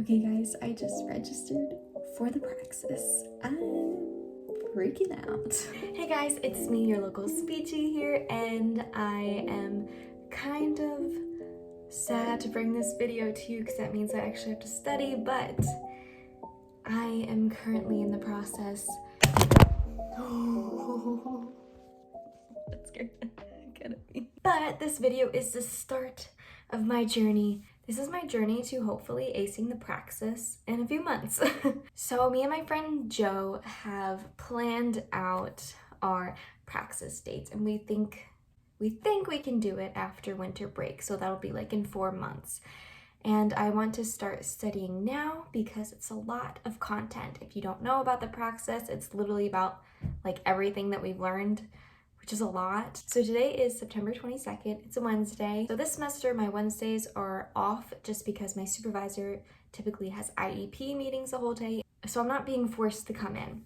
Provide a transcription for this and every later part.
Okay guys, I just registered for the Praxis. I'm freaking out. Hey guys, it's me, your local speechy here, and I am kind of sad to bring this video to you because that means I actually have to study, but I am currently in the process. Oh, that scared the heck out of me. But this video is the start of my journey. This is my journey to hopefully acing the Praxis in a few months. So me and my friend Joe have planned out our Praxis dates, and we think we can do it after winter break. So that'll be like in 4 months. And I want to start studying now because it's a lot of content. If you don't know about the Praxis, it's literally about like everything that we've learned, which is a lot. So today is September 22nd. It's a Wednesday. So this semester, my Wednesdays are off just because my supervisor typically has IEP meetings the whole day. So I'm not being forced to come in.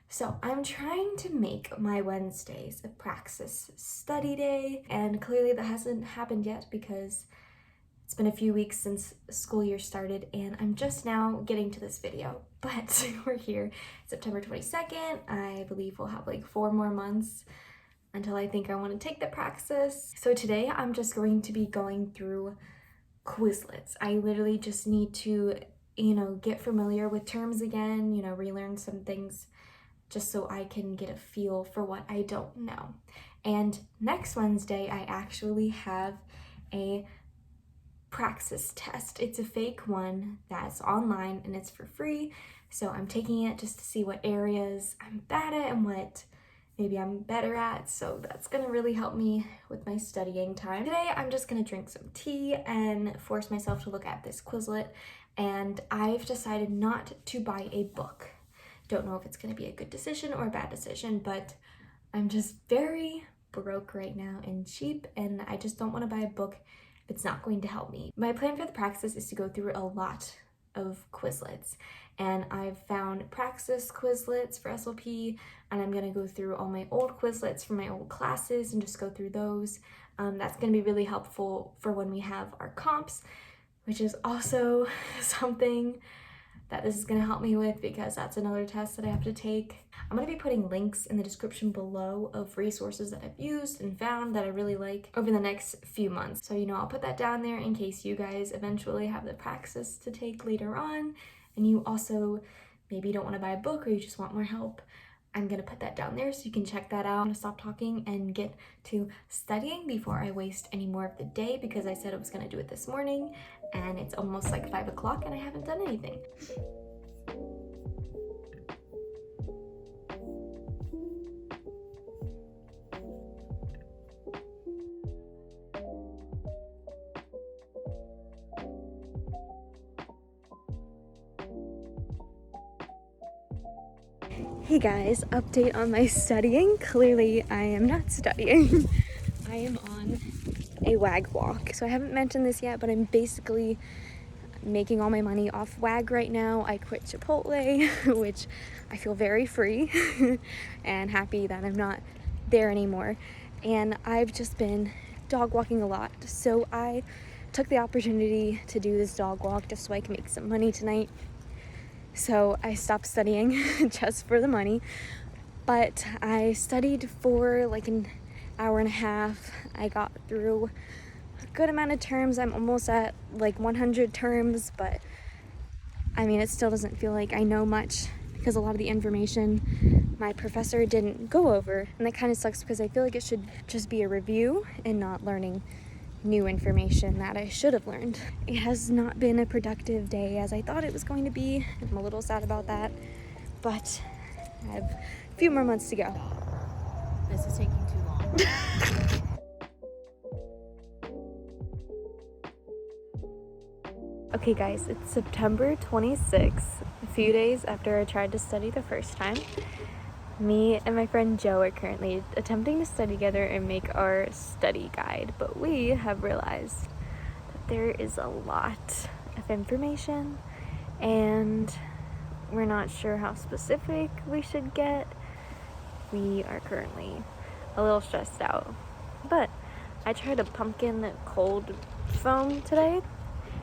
So I'm trying to make my Wednesdays a Praxis study day. And clearly that hasn't happened yet because it's been a few weeks since school year started and I'm just now getting to this video. But we're here, September 22nd. I believe we'll have like 4 more months until I think I want to take the Praxis. So today I'm just going to be going through Quizlets. I literally just need to, get familiar with terms again, relearn some things just so I can get a feel for what I don't know. And next Wednesday, I actually have a Praxis test. It's a fake one that's online and it's for free. So I'm taking it just to see what areas I'm bad at and what maybe I'm better at, so that's gonna really help me with my studying time. Today, I'm just gonna drink some tea and force myself to look at this Quizlet, and I've decided not to buy a book. Don't know if it's gonna be a good decision or a bad decision, but I'm just very broke right now and cheap, and I just don't wanna buy a book if it's not going to help me. My plan for the Praxis is to go through a lot of Quizlets, and I've found Praxis Quizlets for SLP, and I'm gonna go through all my old Quizlets from my old classes and just go through those. That's gonna be really helpful for when we have our comps, which is also something that this is gonna help me with because that's another test that I have to take. I'm gonna be putting links in the description below of resources that I've used and found that I really like over the next few months. So, I'll put that down there in case you guys eventually have the Praxis to take later on and you also maybe don't wanna buy a book or you just want more help. I'm gonna put that down there so you can check that out. I'm gonna stop talking and get to studying before I waste any more of the day because I said I was gonna do it this morning and it's almost like 5 o'clock and I haven't done anything. Hey guys, update on my studying. Clearly I am not studying. I am on a WAG walk. So I haven't mentioned this yet, but I'm basically making all my money off WAG right now. I quit Chipotle, which I feel very free and happy that I'm not there anymore. And I've just been dog walking a lot. So I took the opportunity to do this dog walk just so I can make some money tonight. So I stopped studying just for the money, but I studied for like an hour and a half. I got through a good amount of terms. I'm almost at like 100 terms, but I mean, it still doesn't feel like I know much because a lot of the information my professor didn't go over, and that kind of sucks because I feel like it should just be a review and not learning new information that I should have learned. It has not been a productive day as I thought it was going to be. I'm a little sad about that, but I have a few more months to go. This is taking too long. Okay guys, it's September 26th, a few days after I tried to study the first time. Me and my friend Joe are currently attempting to study together and make our study guide, but we have realized that there is a lot of information and we're not sure how specific we should get. We are currently a little stressed out, but I tried a pumpkin cold foam today.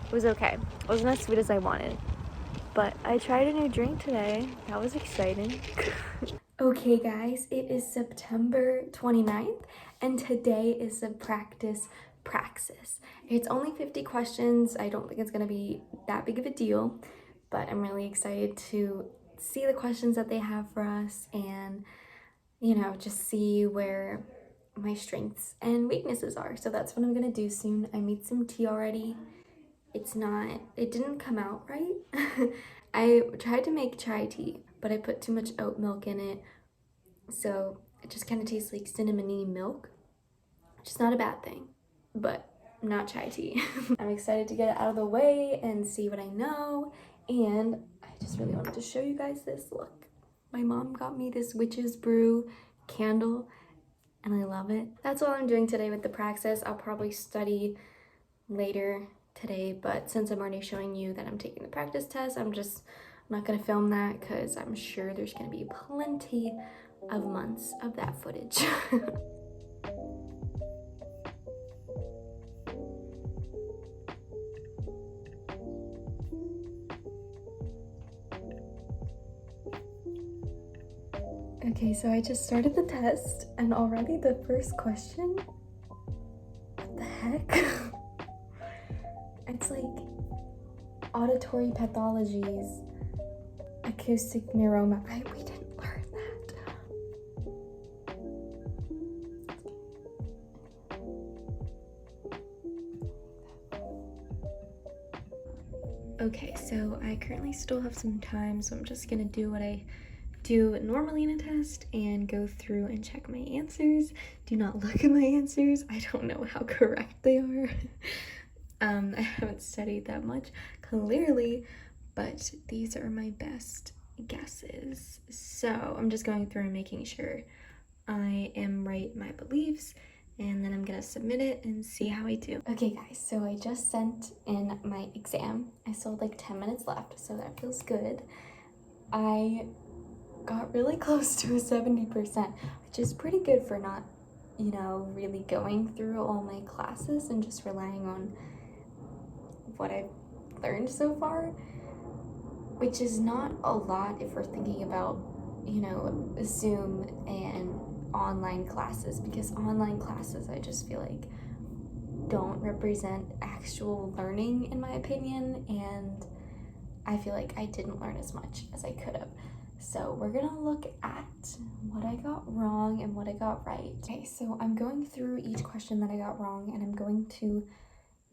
It was okay. It wasn't as sweet as I wanted, But I tried a new drink today. That was exciting. Okay guys, it is September 29th and today is the Praxis. It's only 50 questions. I don't think it's gonna be that big of a deal, but I'm really excited to see the questions that they have for us and, you know, just see where my strengths and weaknesses are. So that's what I'm gonna do soon. I made some tea already. It didn't come out right. I tried to make chai tea, but I put too much oat milk in it. So it just kind of tastes like cinnamony milk, which is not a bad thing, but not chai tea. I'm excited to get it out of the way and see what I know. And I just really wanted to show you guys this. Look, my mom got me this witch's brew candle and I love it. That's all I'm doing today with the Praxis. I'll probably study later today, but since I'm already showing you that I'm taking the practice test, I'm not gonna film that because I'm sure there's gonna be plenty of months of that footage. Okay, so I just started the test and already the first question, what the heck? It's like auditory pathologies, acoustic neuroma. We didn't learn that. Okay, so I currently still have some time, so I'm just gonna do what I do normally in a test and go through and check my answers. Do not look at my answers. I don't know how correct they are. I haven't studied that much, clearly, but these are my best guesses. So I'm just going through and making sure I am right in my beliefs, and then I'm gonna submit it and see how I do. Okay guys, so I just sent in my exam. I still have like 10 minutes left, so that feels good. I got really close to a 70%, which is pretty good for not, you know, really going through all my classes and just relying on what I've learned so far, which is not a lot if we're thinking about, you know, Zoom and online classes, because online classes I just feel like don't represent actual learning in my opinion, and I feel like I didn't learn as much as I could have. So we're gonna look at what I got wrong and what I got right. Okay, so I'm going through each question that I got wrong and I'm going to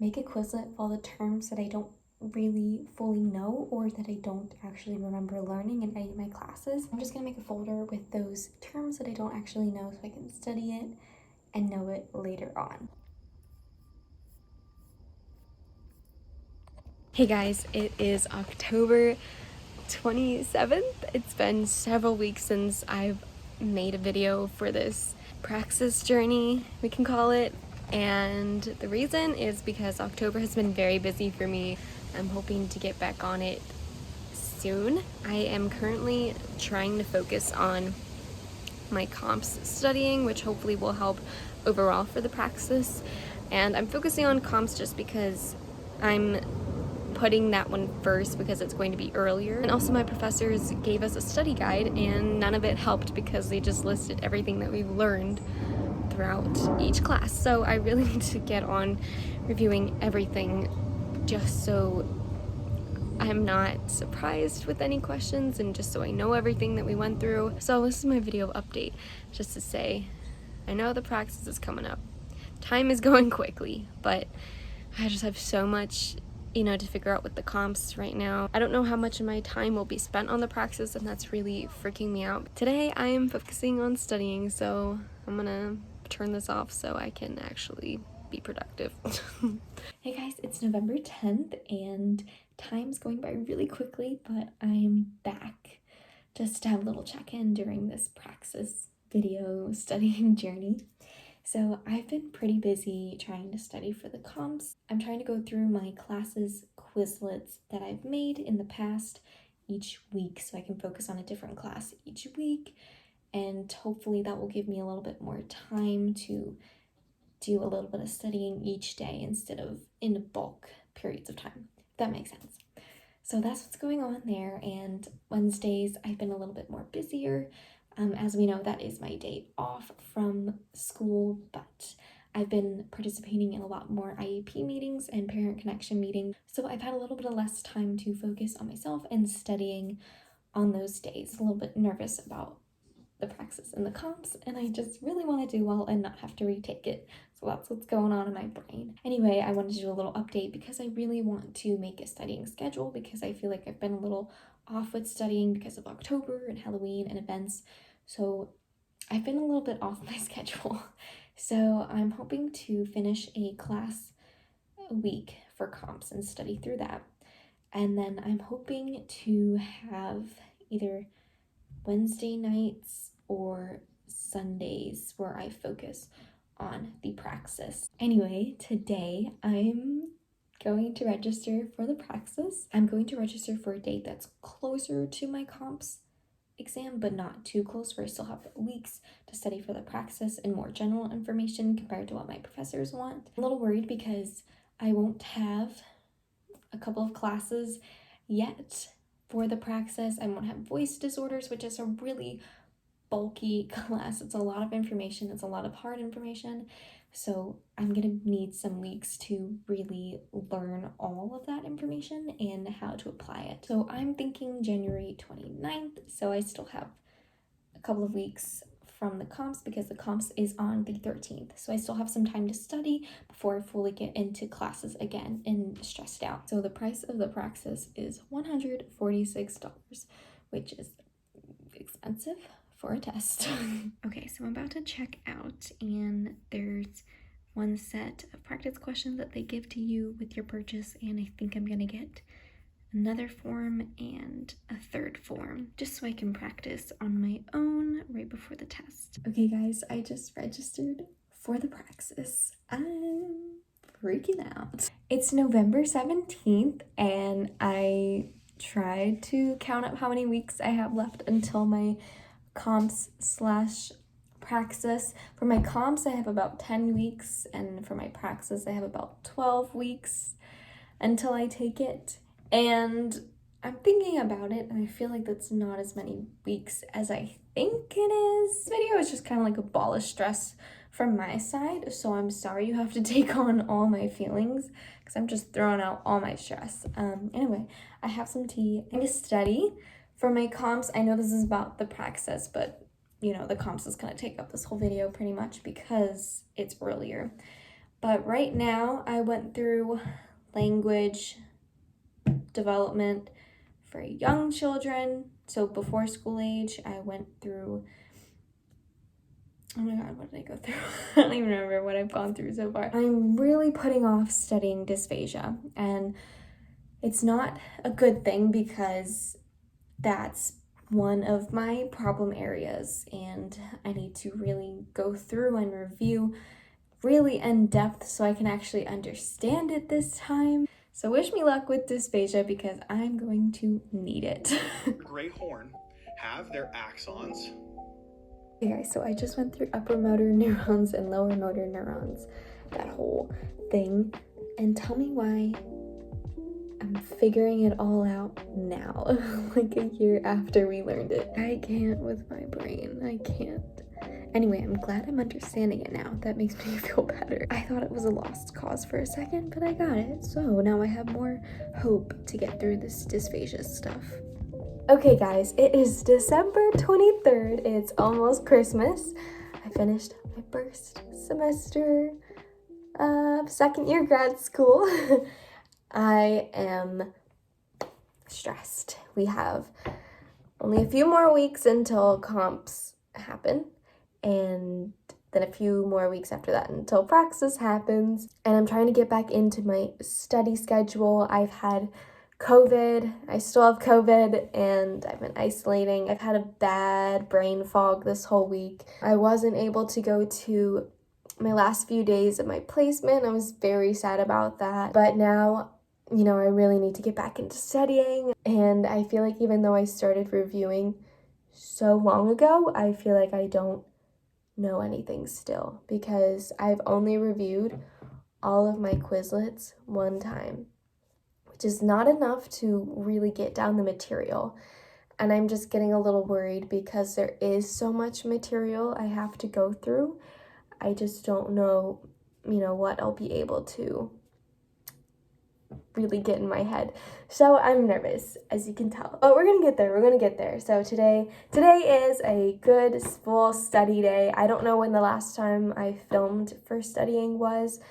make a Quizlet of all the terms that I don't really fully know or that I don't actually remember learning in any of my classes. I'm just gonna make a folder with those terms that I don't actually know so I can study it and know it later on. Hey guys, it is October 27th. It's been several weeks since I've made a video for this Praxis journey, we can call it. And the reason is because October has been very busy for me. I'm hoping to get back on it soon. I am currently trying to focus on my comps studying, which hopefully will help overall for the Praxis. And I'm focusing on comps just because I'm putting that one first because it's going to be earlier. And also my professors gave us a study guide and none of it helped because they just listed everything that we've learned throughout each class. So I really need to get on reviewing everything just so I'm not surprised with any questions and just so I know everything that we went through. So this is my video update, just to say, I know the Praxis is coming up. Time is going quickly, but I just have so much, you know, to figure out with the comps right now. I don't know how much of my time will be spent on the Praxis, and that's really freaking me out. Today I am focusing on studying, so I'm gonna turn this off so I can actually be productive. Hey guys, it's November 10th and time's going by really quickly, but I am back just to have a little check-in during this Praxis video studying journey. So I've been pretty busy trying to study for the comps. I'm trying to go through my classes Quizlets that I've made in the past each week so I can focus on a different class each week, and hopefully that will give me a little bit more time to do a little bit of studying each day instead of in bulk periods of time, if that makes sense. So that's what's going on there. And Wednesdays, I've been a little bit more busier. As we know, that is my day off from school, but I've been participating in a lot more IEP meetings and parent connection meetings. So I've had a little bit of less time to focus on myself and studying on those days. A little bit nervous about the Praxis and the comps, and I just really want to do well and not have to retake it. So that's what's going on in my brain. Anyway, I wanted to do a little update because I really want to make a studying schedule because I feel like I've been a little off with studying because of October and Halloween and events. So I've been a little bit off my schedule. So I'm hoping to finish a class a week for comps and study through that. And then I'm hoping to have either Wednesday nights or Sundays where I focus on the Praxis. Anyway, today I'm going to register for the Praxis. I'm going to register for a date that's closer to my comps exam, but not too close, where I still have weeks to study for the Praxis and more general information compared to what my professors want. I'm a little worried because I won't have a couple of classes yet for the Praxis. I won't have voice disorders, which is a really bulky class. It's a lot of information. It's a lot of hard information. So I'm gonna need some weeks to really learn all of that information and how to apply it. So I'm thinking January 29th. So I still have a couple of weeks from the comps because the comps is on the 13th. So I still have some time to study before I fully get into classes again and stressed out. So the price of the Praxis is $146, which is expensive for a test. Okay, so I'm about to check out and there's one set of practice questions that they give to you with your purchase, and I think I'm gonna get another form and a third form just so I can practice on my own right before the test. Okay guys, I just registered for the Praxis. I'm freaking out. It's November 17th and I tried to count up how many weeks I have left until my comps / Praxis. For my comps, I have about 10 weeks, and for my Praxis, I have about 12 weeks until I take it. And I'm thinking about it, and I feel like that's not as many weeks as I think it is. This video is just kind of like a ball of stress from my side, so I'm sorry you have to take on all my feelings, because I'm just throwing out all my stress. Anyway, I have some tea. I'm going to study for my comps. I know this is about the Praxis, but you know, the comps is going to take up this whole video pretty much because it's earlier. But right now, I went through language development for young children. So before school age, I went through, oh my god, what did I go through? I don't even remember what I've gone through so far. I'm really putting off studying dysphagia, and it's not a good thing because that's one of my problem areas, and I need to really go through and review really in depth so I can actually understand it this time. So wish me luck with dysphagia because I'm going to need it. Great horn have their axons. Okay guys, so I just went through upper motor neurons and lower motor neurons, that whole thing, and tell me why I'm figuring it all out now, like a year after we learned it. I can't with my brain, I can't. Anyway, I'm glad I'm understanding it now. That makes me feel better. I thought it was a lost cause for a second, but I got it. So now I have more hope to get through this dysphagia stuff. Okay guys, it is December 23rd. It's almost Christmas. I finished my first semester of second year grad school. I am stressed. We have only a few more weeks until comps happen, and then a few more weeks after that until Praxis happens. And I'm trying to get back into my study schedule. I've had COVID. I still have COVID, and I've been isolating. I've had a bad brain fog this whole week. I wasn't able to go to my last few days of my placement. I was very sad about that. But now, you know, I really need to get back into studying, and I feel like even though I started reviewing so long ago, I feel like I don't know anything still because I've only reviewed all of my Quizlets one time, just not enough to really get down the material. And I'm just getting a little worried because there is so much material I have to go through. I just don't know, what I'll be able to really get in my head. So I'm nervous, as you can tell. But we're gonna get there. We're gonna get there. So today is a good full study day. I don't know when the last time I filmed for studying was,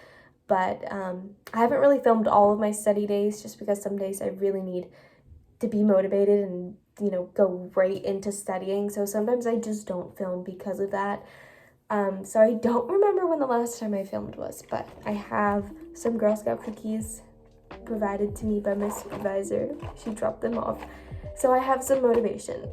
but I haven't really filmed all of my study days just because some days I really need to be motivated and go right into studying. So sometimes I just don't film because of that. So I don't remember when the last time I filmed was, but I have some Girl Scout cookies provided to me by my supervisor. She dropped them off. So I have some motivation.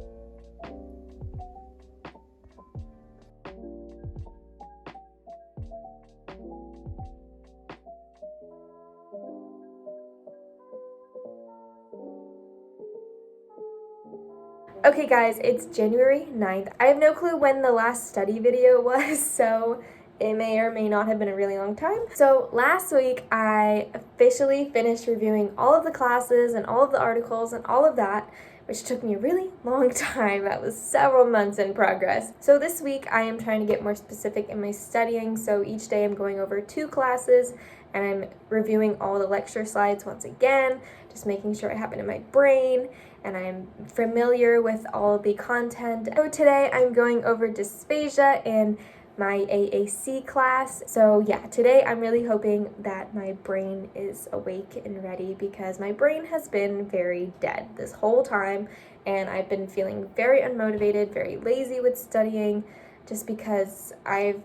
Okay guys, it's January 9th. I have no clue when the last study video was, so it may or may not have been a really long time. So last week I officially finished reviewing all of the classes and all of the articles and all of that, which took me a really long time. That was several months in progress. So this week I am trying to get more specific in my studying. So each day I'm going over 2 classes and I'm reviewing all the lecture slides once again, just making sure I have it in my brain and I'm familiar with all the content. So today I'm going over dysphagia and my AAC class. So yeah, today I'm really hoping that my brain is awake and ready because my brain has been very dead this whole time and I've been feeling very unmotivated, very lazy with studying just because I've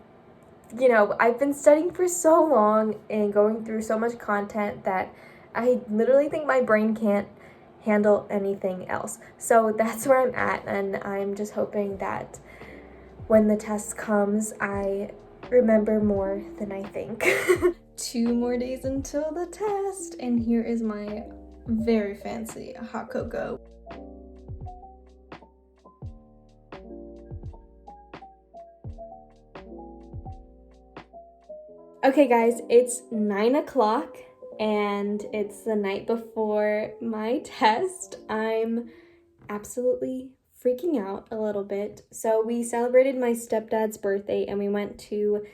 been studying for so long and going through so much content that I literally think my brain can't handle anything else. So that's where I'm at, and I'm just hoping that when the test comes, I remember more than I think. 2 more days until the test, and here is my very fancy hot cocoa. Okay guys, it's 9 o'clock and it's the night before my test. I'm absolutely freaking out a little bit. So we celebrated my stepdad's birthday and we went to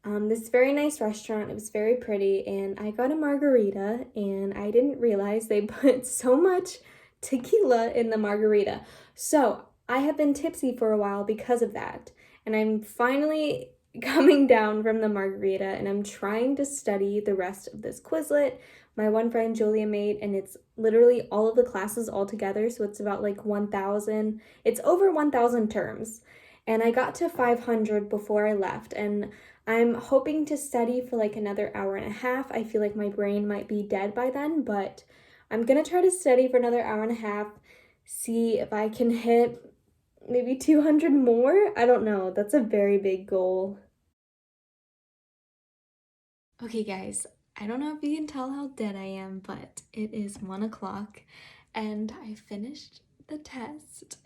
this very nice restaurant. It was very pretty and I got a margarita and I didn't realize they put so much tequila in the margarita. So I have been tipsy for a while because of that, and I'm finally coming down from the margarita and I'm trying to study the rest of this Quizlet my one friend Julia made, and it's literally all of the classes all together, so it's about like 1,000, it's over 1,000 terms, and I got to 500 before I left, and I'm hoping to study for like another hour and a half. I feel like my brain might be dead by then, but I'm gonna try to study for another hour and a half, see if I can hit maybe 200 more. I don't know, that's a very big goal. Okay guys, I don't know if you can tell how dead I am, but it is 1 o'clock and I finished the test.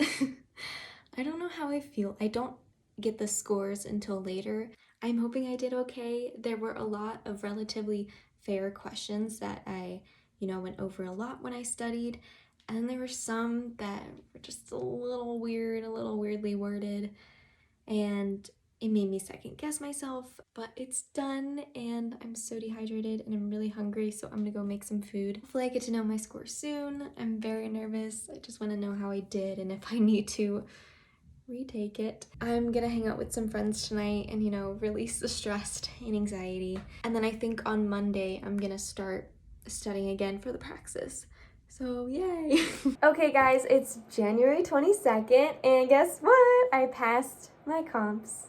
I don't know how I feel. I don't get the scores until later. I'm hoping I did okay. There were a lot of relatively fair questions that I, went over a lot when I studied. And there were some that were just a little weird, a little weirdly worded. And it made me second guess myself, but it's done and I'm so dehydrated and I'm really hungry, so I'm gonna go make some food. Hopefully I get to know my score soon. I'm very nervous. I just want to know how I did and if I need to retake it. I'm gonna hang out with some friends tonight and, release the stress and anxiety. And then I think on Monday I'm gonna start studying again for the Praxis. So yay! Okay guys, it's January 22nd and guess what? I passed my comps.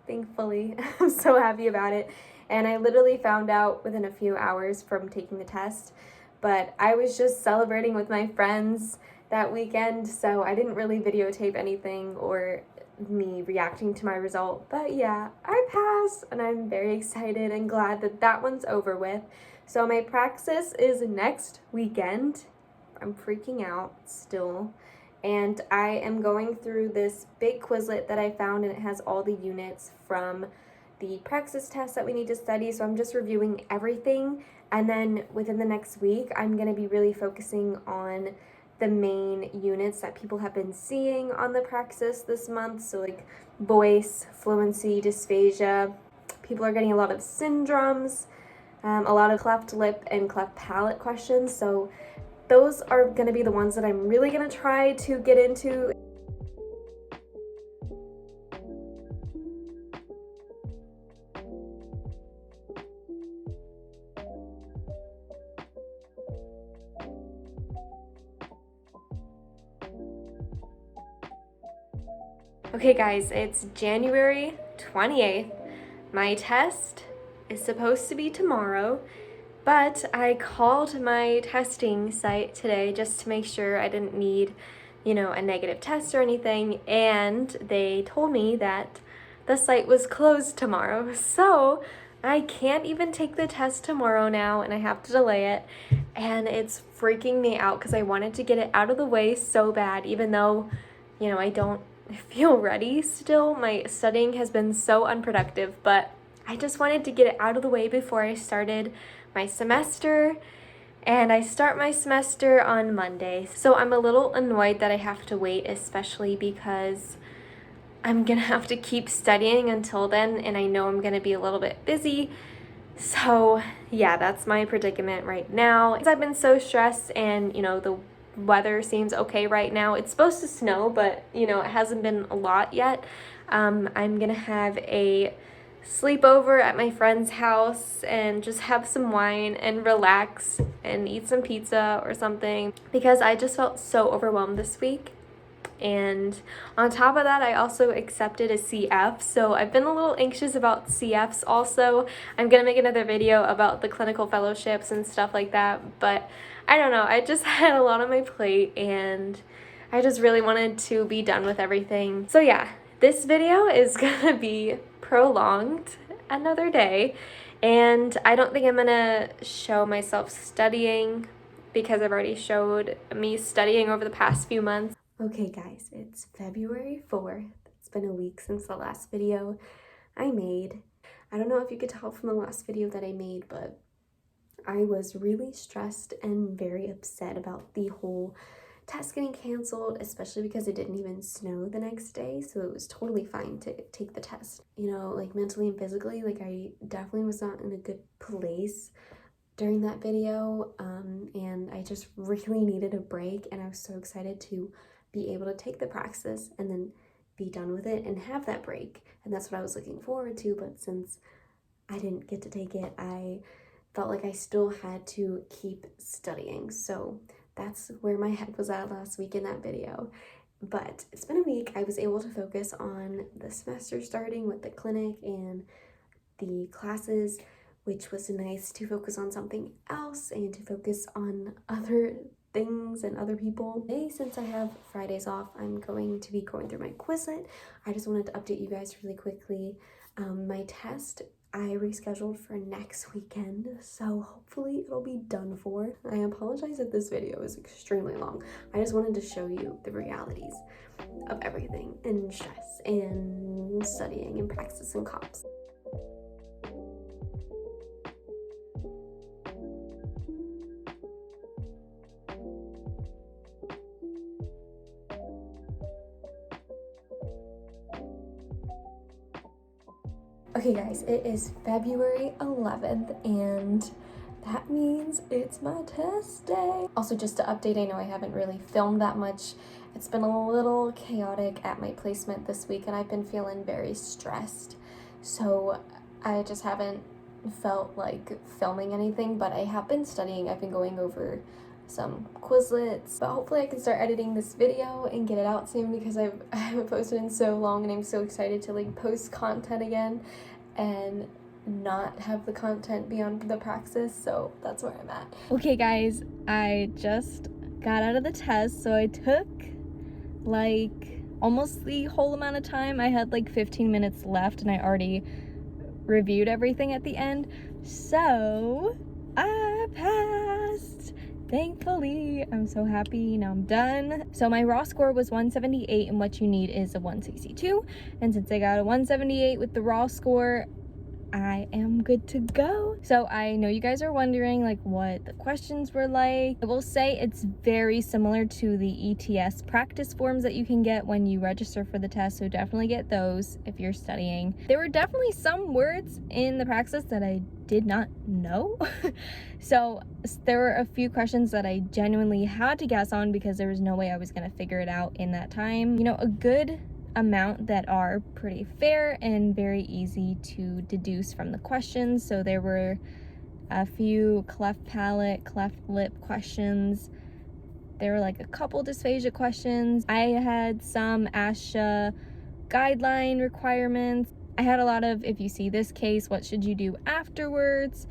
Thankfully. I'm so happy about it. And I literally found out within a few hours from taking the test, but I was just celebrating with my friends that weekend, so I didn't really videotape anything or me reacting to my result. But yeah, I passed and I'm very excited and glad that that one's over with. So my Praxis is next weekend. I'm freaking out still. And I am going through this big Quizlet that I found, and it has all the units from the Praxis test that we need to study, so I'm just reviewing everything. And then within the next week, I'm going to be really focusing on the main units that people have been seeing on the Praxis this month. So like voice, fluency, dysphagia. People are getting a lot of syndromes, a lot of cleft lip and cleft palate questions. So those are going to be the ones that I'm really going to try to get into. Okay guys, it's January 28th. My test is supposed to be tomorrow, but I called my testing site today just to make sure I didn't need, a negative test or anything, and they told me that the site was closed tomorrow. So I can't even take the test tomorrow now, and I have to delay it, and it's freaking me out because I wanted to get it out of the way so bad, even though, I don't feel ready still. My studying has been so unproductive, but I just wanted to get it out of the way before I started my semester, and I start my semester on Monday. So I'm a little annoyed that I have to wait, especially because I'm gonna have to keep studying until then, and I know I'm gonna be a little bit busy. So yeah, that's my predicament right now. I've been so stressed, and the weather seems okay right now. It's supposed to snow, but it hasn't been a lot yet. I'm gonna have a sleepover at my friend's house and just have some wine and relax and eat some pizza or something, because I just felt so overwhelmed this week. And on top of that, I also accepted a CF, so I've been a little anxious about CFs also. I'm gonna make another video about the clinical fellowships and stuff like that, but I don't know, I just had a lot on my plate and I just really wanted to be done with everything. So yeah, this video is gonna be prolonged another day, and I don't think I'm gonna show myself studying because I've already showed me studying over the past few months. Okay guys, it's February 4th. It's been a week since the last video I made. I don't know if you could tell from the last video that I made, but I was really stressed and very upset about the whole test getting canceled, especially because it didn't even snow the next day, so it was totally fine to take the test. Like mentally and physically, like I definitely was not in a good place during that video, and I just really needed a break, and I was so excited to be able to take the Praxis and then be done with it and have that break, and that's what I was looking forward to. But since I didn't get to take it, I felt like I still had to keep studying. So that's where my head was at last week in that video. But it's been a week. I was able to focus on the semester starting with the clinic and the classes, which was nice to focus on something else and to focus on other things and other people. Today, since I have Fridays off, I'm going to be going through my Quizlet. I just wanted to update you guys really quickly. My test, I rescheduled for next weekend, so hopefully it'll be done for. I apologize if this video is extremely long. I just wanted to show you the realities of everything, and stress, and studying, and Praxis, and comps. Okay guys, it is February 11th, and that means it's my test day. Also, just to update, I know I haven't really filmed that much. It's been a little chaotic at my placement this week, and I've been feeling very stressed. So I just haven't felt like filming anything, but I have been studying. I've been going over some Quizlets, but hopefully I can start editing this video and get it out soon, because I haven't posted in so long, and I'm so excited to like post content again and not have the content be on the Praxis. So that's where I'm at. Okay guys, I just got out of the test, so I took like almost the whole amount of time. I had like 15 minutes left, and I already reviewed everything at the end, so I passed. Thankfully, I'm so happy. Now I'm done. So my raw score was 178, and what you need is a 162. And since I got a 178 with the raw score, I am good to go. So I know you guys are wondering like what the questions were like. I will say it's very similar to the ETS practice forms that you can get when you register for the test, so definitely get those if you're studying. There were definitely some words in the Praxis that I did not know. So there were a few questions that I genuinely had to guess on because there was no way I was gonna figure it out in that time. You know, a good amount that are pretty fair and very easy to deduce from the questions. So there were a few cleft palate, cleft lip questions. There were like a couple dysphagia questions. I had some ASHA guideline requirements. I had a lot of, if you see this case, what should you do afterwards?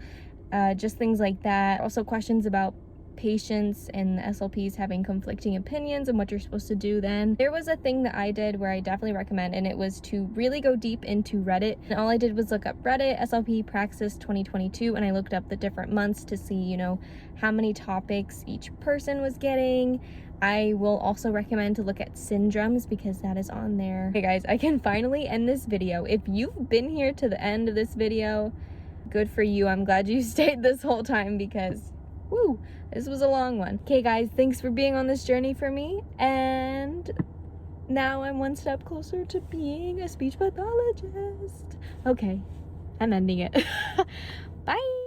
Just things like that. Also questions about patients and the SLPs having conflicting opinions and what you're supposed to do then. There was a thing that I did where I definitely recommend, and it was to really go deep into Reddit. And all I did was look up Reddit, SLP Praxis 2022, and I looked up the different months to see, you know, how many topics each person was getting. I will also recommend to look at syndromes because that is on there. Okay guys, I can finally end this video. If you've been here to the end of this video, good for you. I'm glad you stayed this whole time because, woo, this was a long one. Okay guys, thanks for being on this journey for me, and now I'm one step closer to being a speech pathologist. Okay, I'm ending it. Bye.